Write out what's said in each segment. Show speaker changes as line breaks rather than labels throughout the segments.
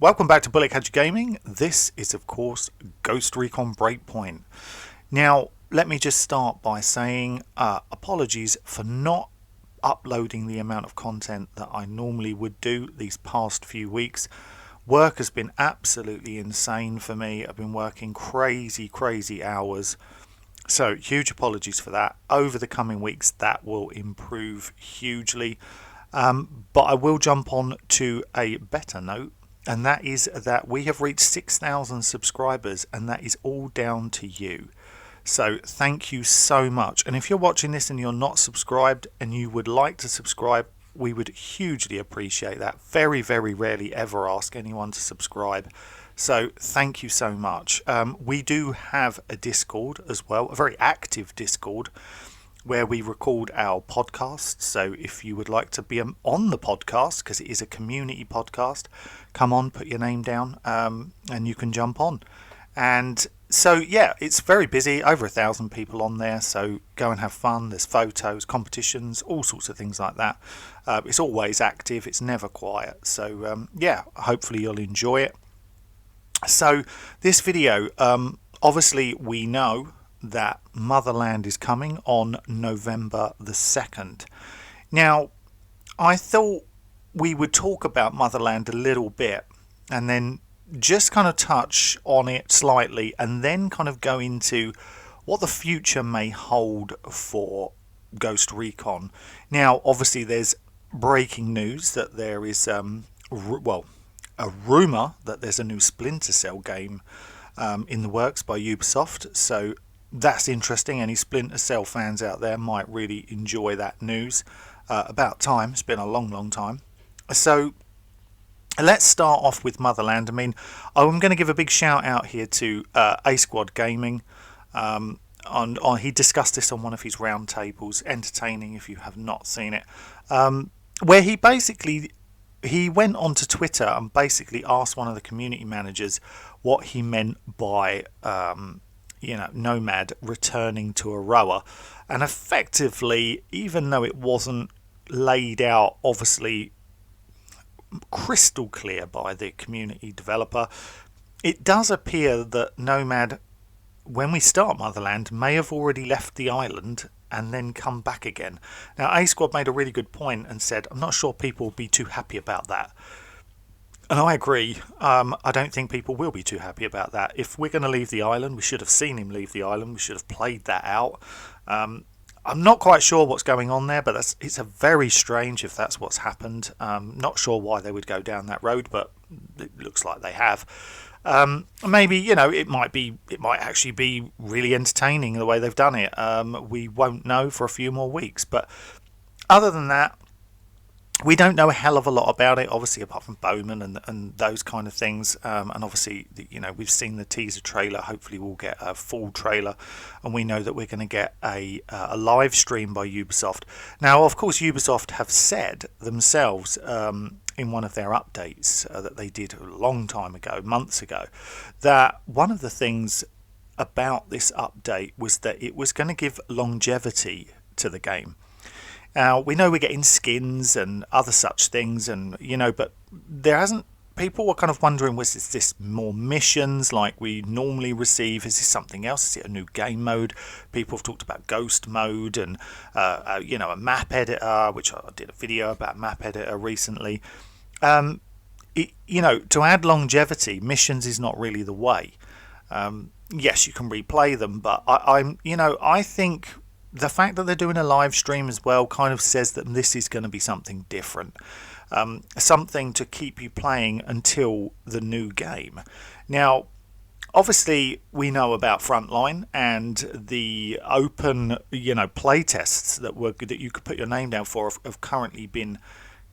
Welcome back to Bullet Catcher Gaming. This is, of course, Ghost Recon Breakpoint. Now, let me just start by saying apologies for not uploading the amount of content that I normally would do these past few weeks. Work has been absolutely insane for me. I've been working crazy hours. So, huge apologies for that. Over the coming weeks, that will improve hugely. But I will jump on to a better note, and that is that we have reached 6,000 subscribers, and that is all down to you. So thank you so much. And if you're watching this and you're not subscribed and you would like to subscribe, we would hugely appreciate that. Very rarely ever ask anyone to subscribe. So thank you so much. We do have a Discord as well, a very active Discord, where we record our podcasts. So if you would like to be on the podcast, because it is a community podcast, come on, put your name down, and you can jump on. And so, yeah, it's very busy, over 1,000 people on there, so go and have fun. There's photos, competitions, all sorts of things like that. It's always active, it's never quiet. So, yeah, hopefully you'll enjoy it. So, this video, obviously we know that Motherland is coming on November the 2nd. Now, I thought we would talk about Motherland a little bit and then just kind of touch on it slightly and then kind of go into what the future may hold for Ghost Recon. Now, obviously there's breaking news that there is, a rumour that there's a new Splinter Cell game in the works by Ubisoft, so that's interesting. Any Splinter Cell fans out there might really enjoy that news. About time. It's been a long time. So let's start off with Motherland. I mean, I'm going to give a big shout out here to A Squad Gaming. He discussed this on one of his roundtables. Entertaining if you have not seen it. Where he went onto Twitter and basically asked one of the community managers what he meant by Nomad returning to a rower, and effectively, even though it wasn't laid out obviously crystal clear by the community developer, it does appear that Nomad, when we start Motherland, may have already left the island and then come back again. Now, A Squad made a really good point and said, I'm not sure people will be too happy about that. And I agree. I don't think people will be too happy about that. If we're going to leave the island, we should have seen him leave the island. We should have played that out. I'm not quite sure what's going on there, but it's a very strange if that's what's happened. Not sure why they would go down that road, but it looks like they have. Maybe, it might actually be really entertaining the way they've done it. We won't know for a few more weeks. But other than that, we don't know a hell of a lot about it, obviously, apart from Bowman and those kind of things. And obviously, we've seen the teaser trailer. Hopefully, we'll get a full trailer, and we know that we're going to get a live stream by Ubisoft. Now, of course, Ubisoft have said themselves in one of their updates that they did a long time ago, months ago, that one of the things about this update was that it was going to give longevity to the game. Now, we know we're getting skins and other such things, and but there hasn't. People were kind of wondering, was this more missions like we normally receive? Is this something else? Is it a new game mode? People have talked about ghost mode and a map editor, which I did a video about map editor recently. To add longevity, missions is not really the way. Yes, you can replay them, but I think the fact that they're doing a live stream as well kind of says that this is going to be something different. Something to keep you playing until the new game. Now, obviously, we know about Frontline and the open, play tests that you could put your name down for have currently been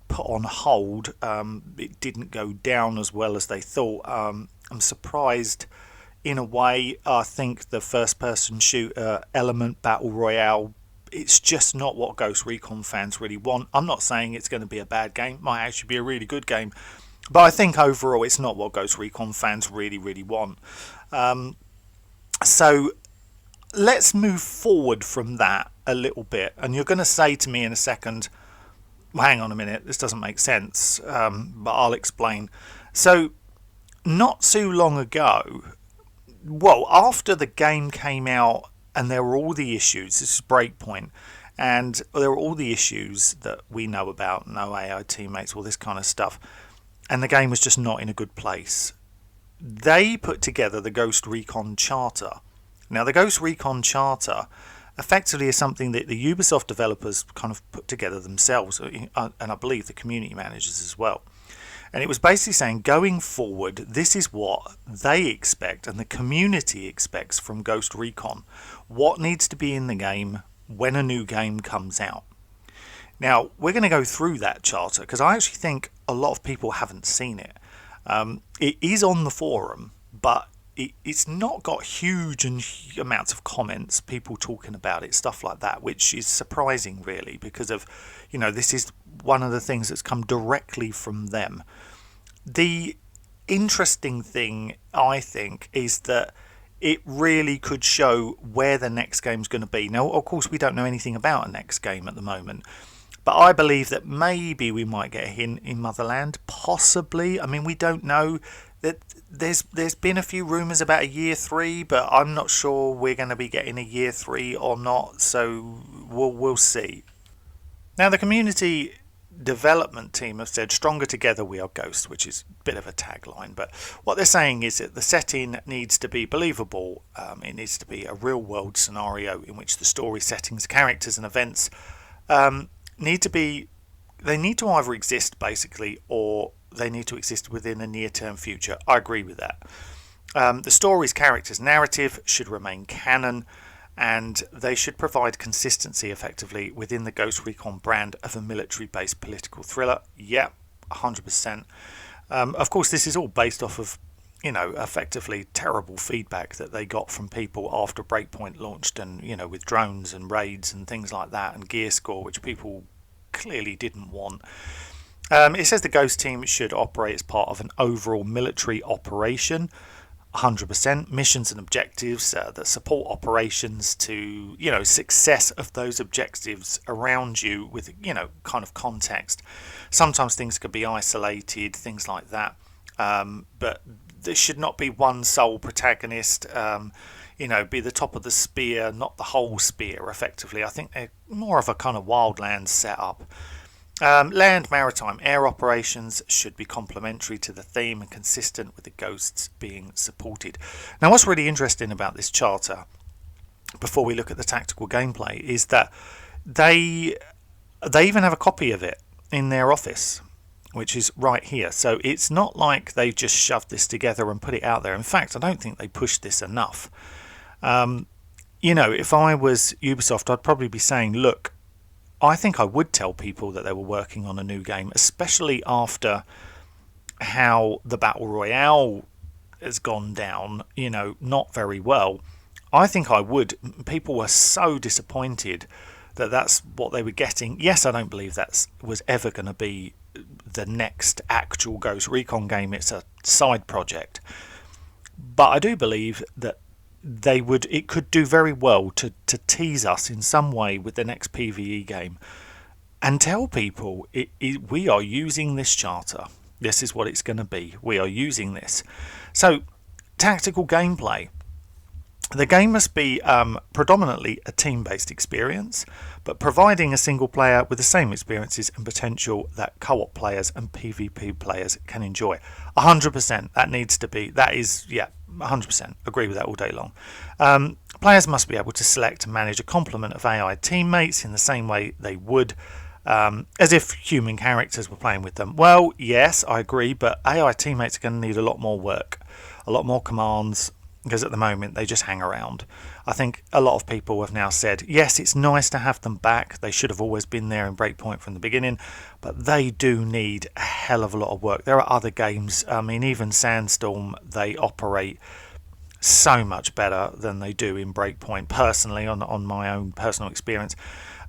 put on hold. It didn't go down as well as they thought. I'm surprised. In a way, I think the first-person shooter element battle royale, it's just not what Ghost Recon fans really want. I'm not saying it's going to be a bad game. It might actually be a really good game. But I think overall it's not what Ghost Recon fans really want. So let's move forward from that a little bit. And you're going to say to me in a second, well, hang on a minute, this doesn't make sense. But I'll explain. So not too long ago, well, after the game came out and there were all the issues, this is Breakpoint, and there were all the issues that we know about, no AI teammates, all this kind of stuff, and the game was just not in a good place. They put together the Ghost Recon Charter. Now, the Ghost Recon Charter effectively is something that the Ubisoft developers kind of put together themselves, and I believe the community managers as well. And it was basically saying, going forward, this is what they expect and the community expects from Ghost Recon. What needs to be in the game when a new game comes out. Now, we're going to go through that charter because I actually think a lot of people haven't seen it. It is on the forum, but it's not got huge amounts of comments, people talking about it, stuff like that, which is surprising really because of, this is one of the things that's come directly from them. The interesting thing, I think, is that it really could show where the next game's going to be. Now, of course, we don't know anything about a next game at the moment, but I believe that maybe we might get a hint in Motherland, possibly. I mean, we don't know. That there's been a few rumours about a year 3, but I'm not sure we're going to be getting a year 3 or not, so we'll see. Now, the community development team have said, "Stronger together we are Ghosts," which is a bit of a tagline, but what they're saying is that the setting needs to be believable. It needs to be a real world scenario in which the story, settings, characters and events need to either exist basically, or they need to exist within a near-term future. I agree with that. The story's characters' narrative should remain canon, and they should provide consistency effectively within the Ghost Recon brand of a military-based political thriller. Yeah, 100%. Of course, this is all based off of, effectively terrible feedback that they got from people after Breakpoint launched, and, with drones and raids and things like that, and gear score, which people clearly didn't want. It says the Ghost team should operate as part of an overall military operation. 100% missions and objectives that support operations to success of those objectives around you with kind of context. Sometimes things could be isolated, things like that, but there should not be one sole protagonist. Be the top of the spear, not the whole spear effectively. I think they're more of a kind of wildlands setup. Land, maritime, air operations should be complementary to the theme and consistent with the Ghosts being supported. Now, what's really interesting about this charter, before we look at the tactical gameplay, is that they even have a copy of it in their office, which is right here. So it's not like they've just shoved this together and put it out there. In fact, I don't think they pushed this enough. If I was Ubisoft, I'd probably be saying, look, I think I would tell people that they were working on a new game, especially after how the Battle Royale has gone down, not very well. I think I would. People were so disappointed that that's what they were getting. Yes, I don't believe that was ever going to be the next actual Ghost Recon game. It's a side project. But I do believe that it could do very well to tease us in some way with the next PvE game and tell people we are using this charter. This is what it's going to be. We are using this. So, tactical gameplay. The game must be predominantly a team-based experience, but providing a single player with the same experiences and potential that co-op players and PvP players can enjoy. 100%. That is 100%. Agree with that all day long. Players must be able to select and manage a complement of AI teammates in the same way they would as if human characters were playing with them. Well, yes, I agree, but AI teammates are going to need a lot more work, a lot more commands, because at the moment they just hang around. I think a lot of people have now said, yes, it's nice to have them back. They should have always been there in Breakpoint from the beginning, but they do need a hell of a lot of work. There are other games, I mean, even Sandstorm, they operate so much better than they do in Breakpoint. Personally, on my own personal experience,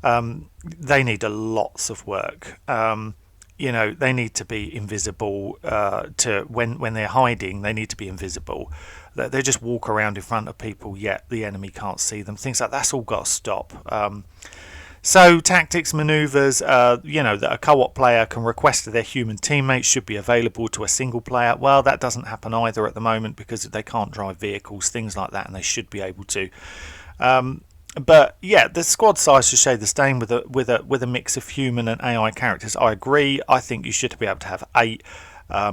they need lots of work. They need to be invisible. When they're hiding, they need to be invisible. They just walk around in front of people, yet the enemy can't see them. Things like that's all got to stop. So tactics maneuvers, that a co-op player can request of their human teammates should be available to a single player. Well, that doesn't happen either at the moment because they can't drive vehicles, things like that, and they should be able to. But yeah, the squad size should stay the same with a mix of human and AI characters. I agree. I think you should be able to have 8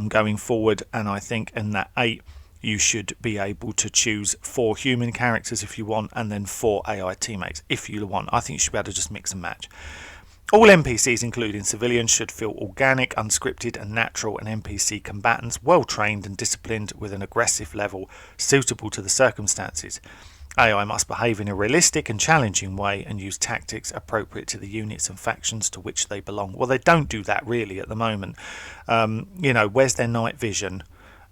going forward, and I think in that 8 you should be able to choose 4 human characters if you want, and then 4 AI teammates if you want. I think you should be able to just mix and match. All NPCs, including civilians, should feel organic, unscripted and natural, and NPC combatants well trained and disciplined with an aggressive level suitable to the circumstances. AI must behave in a realistic and challenging way and use tactics appropriate to the units and factions to which they belong. Well, they don't do that really at the moment. Where's their night vision?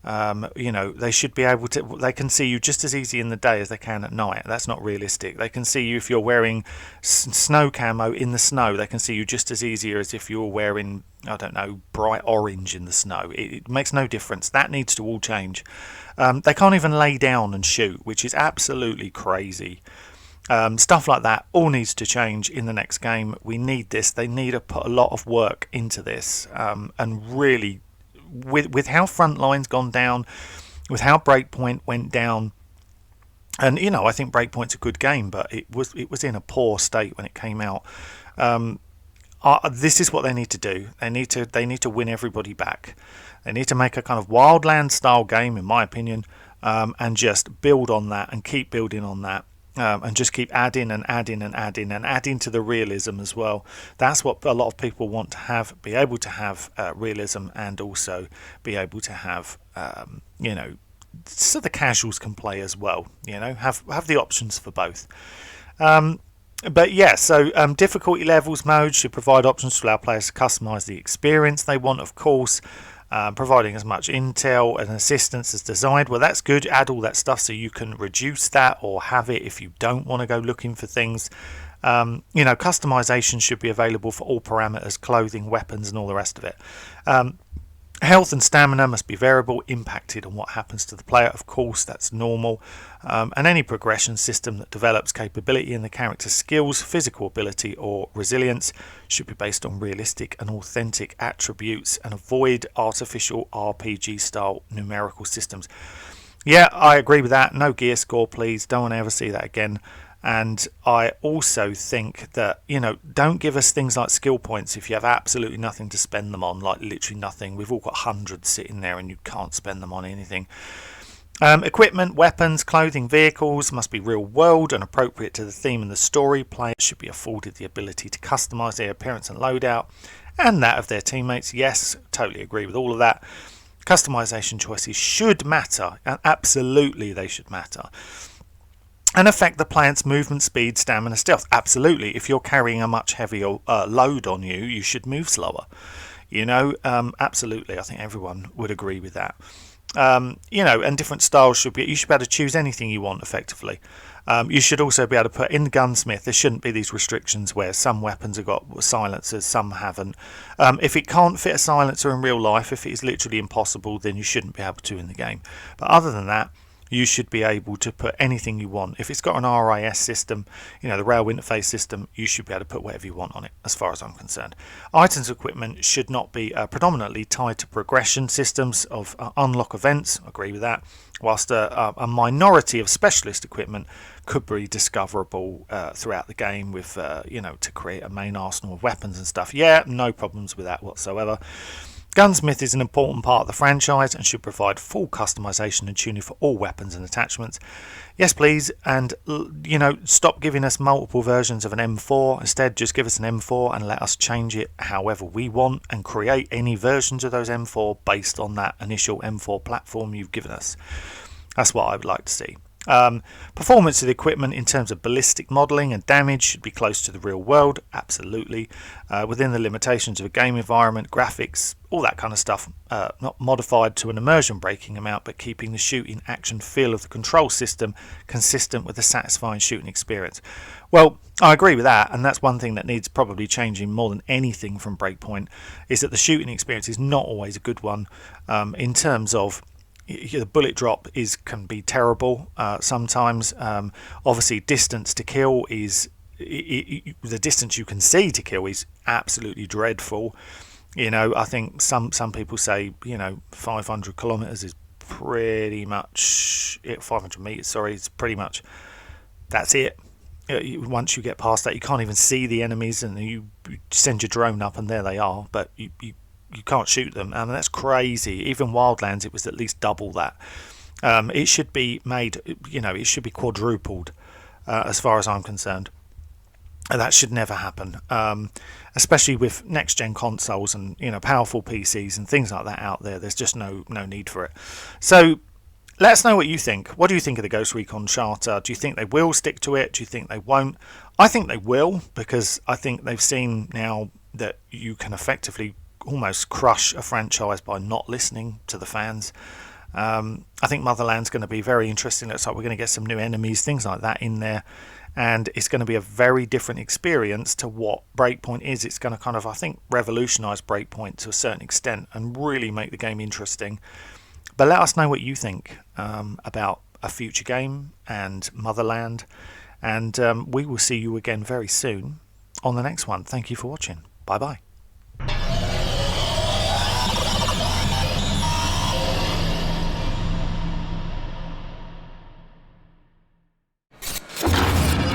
They should be able to, they can see you just as easy in the day as they can at night. That's not realistic. They can see you if you're wearing snow camo in the snow. They can see you just as easy as if you're wearing, I don't know, bright orange in the snow. It makes no difference. That needs to all change. They can't even lay down and shoot, which is absolutely crazy. Stuff like that all needs to change in the next game. We need this. They need to put a lot of work into this, and really, with how Frontline's gone down, with how Breakpoint went down, and I think Breakpoint's a good game, but it was in a poor state when it came out. This is what they need to do. They need to win everybody back. They need to make a kind of Wildland style game, in my opinion, and just build on that and keep building on that. And just keep adding and adding and adding and adding to the realism as well. That's what a lot of people want to have, be able to have realism, and also be able to have, so the casuals can play as well. Have the options for both. But yeah, so difficulty levels mode should provide options to allow players to customize the experience they want, of course. Providing as much intel and assistance as desired. Well, that's good. Add all that stuff so you can reduce that or have it if you don't want to go looking for things. Customization should be available for all parameters, clothing, weapons, and all the rest of it. Health and stamina must be variable, impacted on what happens to the player. Of course, that's normal. And any progression system that develops capability in the character's skills, physical ability, or resilience should be based on realistic and authentic attributes and avoid artificial RPG-style numerical systems. Yeah, I agree with that. No gear score, please. Don't want to ever see that again. And I also think that, don't give us things like skill points if you have absolutely nothing to spend them on, like literally nothing. We've all got hundreds sitting there and you can't spend them on anything. Equipment, weapons, clothing, vehicles must be real world and appropriate to the theme and the story. Players should be afforded the ability to customize their appearance and loadout and that of their teammates. Yes, totally agree with all of that. Customization choices should matter, and absolutely they should matter. And affect the player's movement, speed, stamina, stealth. Absolutely. If you're carrying a much heavier load on you, you should move slower. Absolutely. I think everyone would agree with that. And different styles you should be able to choose anything you want effectively. You should also be able to put in Gunsmith. There shouldn't be these restrictions where some weapons have got silencers, some haven't. If it can't fit a silencer in real life, if it is literally impossible, then you shouldn't be able to in the game. But other than that, you should be able to put anything you want. If it's got an RIS system, the rail interface system, you should be able to put whatever you want on it, as far as I'm concerned. Items equipment should not be predominantly tied to progression systems of unlock events. I agree with that. Whilst a minority of specialist equipment could be discoverable throughout the game with, to create a main arsenal of weapons and stuff. Yeah, no problems with that whatsoever. Gunsmith is an important part of the franchise and should provide full customization and tuning for all weapons and attachments. Yes, please, and stop giving us multiple versions of an M4. Instead, just give us an M4 and let us change it however we want and create any versions of those M4 based on that initial M4 platform you've given us. That's what I would like to see. Performance of the equipment in terms of ballistic modelling and damage should be close to the real world, absolutely, within the limitations of a game environment, graphics, all that kind of stuff, not modified to an immersion breaking amount, but keeping the shooting action feel of the control system consistent with a satisfying shooting experience. Well, I agree with that, and that's one thing that needs probably changing more than anything from Breakpoint, is that the shooting experience is not always a good one in terms of the bullet drop can be terrible sometimes. Obviously, distance to kill is the distance you can see to kill is absolutely dreadful. I think some people say 500 kilometers is pretty much it. 500 meters, sorry, it's pretty much that's it. Once you get past that, you can't even see the enemies, and you send your drone up, and there they are. But you can't shoot them, and that's crazy. Even Wildlands, it was at least double that. It should be made, it should be quadrupled, as far as I'm concerned. And that should never happen, especially with next gen consoles and powerful PCs and things like that out there. There's just no need for it. So let us know what you think. What do you think of the Ghost Recon Charter? Do you think they will stick to it? Do you think they won't? I think they will, because I think they've seen now that you can effectively almost crush a franchise by not listening to the fans. I think Motherland's going to be very interesting. Looks like we're going to get some new enemies, things like that in there. And it's going to be a very different experience to what Breakpoint is. It's going to kind of, I think, revolutionise Breakpoint to a certain extent and really make the game interesting. But let us know what you think about a future game and Motherland. And we will see you again very soon on the next one. Thank you for watching. Bye-bye.